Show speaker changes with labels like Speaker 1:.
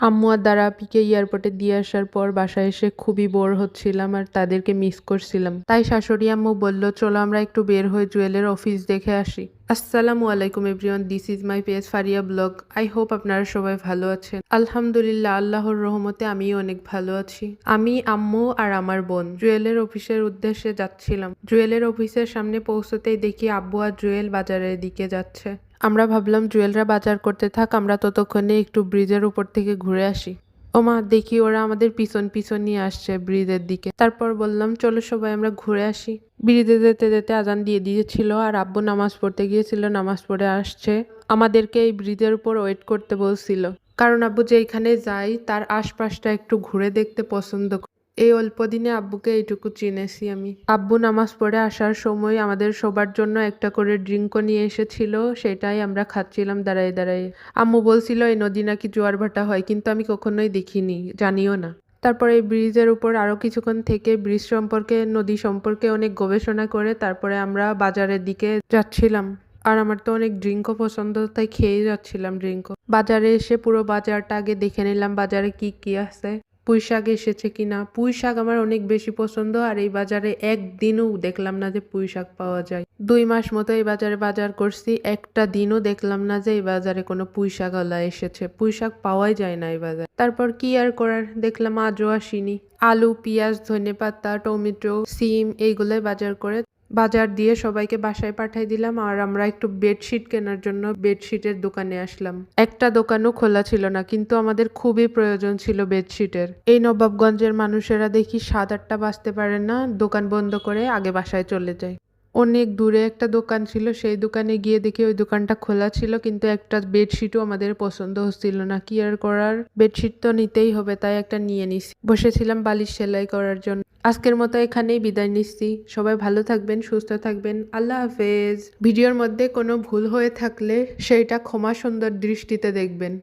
Speaker 1: আম্মু আর দাদা আপিকে এয়ারপোর্টে দিয়ে আসার পর বাসায় এসে খুবই বোর হচ্ছিলাম আর তাদেরকে মিস করছিলাম। তাই শাশুড়ি আম্মু বলল, চলো আমরা একটু বের হয়ে জুয়েলের অফিস দেখে আসি। আসসালামু আলাইকুম everyone, this is my page Faria blog. I hope আপনারা সবাই ভালো আছেন। আলহামদুলিল্লাহ, আল্লাহর রহমতে আমিও অনেক ভালো আছি। আমি, আম্মু আর আমার বোন জুয়েলের অফিসের উদ্দেশ্যে যাচ্ছিলাম। জুয়েলের অফিসের সামনে পৌঁছতেই দেখি আব্বু আর জুয়েল বাজারের দিকে যাচ্ছে। আমরা ভাবলাম জুয়েলরা বাজার করতে থাক, আমরা ততক্ষণে একটু ব্রিজের উপর থেকে ঘুরে আসি। ওমা, দেখি ওরা আমাদের পিছন পিছন নিয়ে আসছে ব্রিজের দিকে। তারপর বললাম, চলো সবাই আমরা ঘুরে আসি। ব্রিজে যেতে যেতে আজান দিয়ে দিয়েছিল আর আব্বু নামাজ পড়তে গিয়েছিল, নামাজ পড়ে আসছে। আমাদেরকে এই ব্রিজের উপর ওয়েট করতে বলছিল, কারণ আব্বু যেখানে যায় তার আশপাশটা একটু ঘুরে দেখতে পছন্দ করে। এই অল্প দিনে আব্বুকে এইটুকু চিনেছি আমি। আব্বু নামাজ পড়ে আসার সময় আমাদের সবার জন্য একটা করে ড্রিঙ্কও নিয়ে এসেছিল, সেটাই আমরা খাচ্ছিলাম দাঁড়ায় দাঁড়ায়। আম্মু বলছিল এই নদী নাকি জোয়ার ভাটা হয়, কিন্তু আমি কখনোই দেখিনি, জানিও না। তারপরে এই ব্রিজের উপর আরো কিছুক্ষণ থেকে ব্রিজ সম্পর্কে, নদী সম্পর্কে অনেক গবেষণা করে তারপরে আমরা বাজারের দিকে যাচ্ছিলাম। আর আমার তো অনেক ড্রিঙ্কও পছন্দ, তাই খেয়ে যাচ্ছিলাম ড্রিঙ্কও। বাজারে এসে পুরো বাজারটা আগে দেখে নিলাম বাজারে কি কি আছে, পুঁই শাক এসেছে কিনা। পুঁই শাক আমার অনেক বেশি পছন্দ, আর এই বাজারে একদিনও দেখলাম না যে পুঁই শাক পাওয়া যায়। 2 মাস মতো এই বাজারে বাজার করছি, একটা দিনও দেখলাম না যে এই বাজারে কোনো পুঁই শাকওয়ালা এসেছে। পুঁই শাক পাওয়াই যায় না এই বাজারে। তারপর কি আর করার, দেখলাম আজও আসেনি। আলু, পেঁয়াজ, ধনেপাতা, টমেটো, সিম এইগুলোই বাজার করে বাজার দিয়ে সবাইকে বাসায় পাঠিয়ে দিলাম। আর আমরা একটু বেডশিট কেনার জন্য বেডশিটের দোকানে আসলাম। একটা দোকানও খোলা ছিল না, কিন্তু আমাদের খুবই প্রয়োজন ছিল বেডশিটের। এই নবাবগঞ্জের মানুষেরা দেখি 7-8টা বাজতে পারে না, দোকান বন্ধ করে আগে বাসায় চলে যায়। অনেক দূরে একটা দোকান ছিল, সেই দোকানে গিয়ে দেখি ওই দোকানটা খোলা ছিল, কিন্তু একটা বেডশিটও আমাদের পছন্দ হচ্ছিল না। কি আর করার, বেডশিট তো নিতেই হবে, তাই একটা নিয়ে নিছি। বসেছিলাম বালিশ সেলাই করার জন্য। আজকের মতো এখানেই বিদায় নিচ্ছি। সবাই ভালো থাকবেন, সুস্থ থাকবেন, আল্লাহ হাফেজ। ভিডিওর মধ্যে কোনো ভুল হয়ে থাকলে সেইটা ক্ষমা সুন্দর দৃষ্টিতে দেখবেন।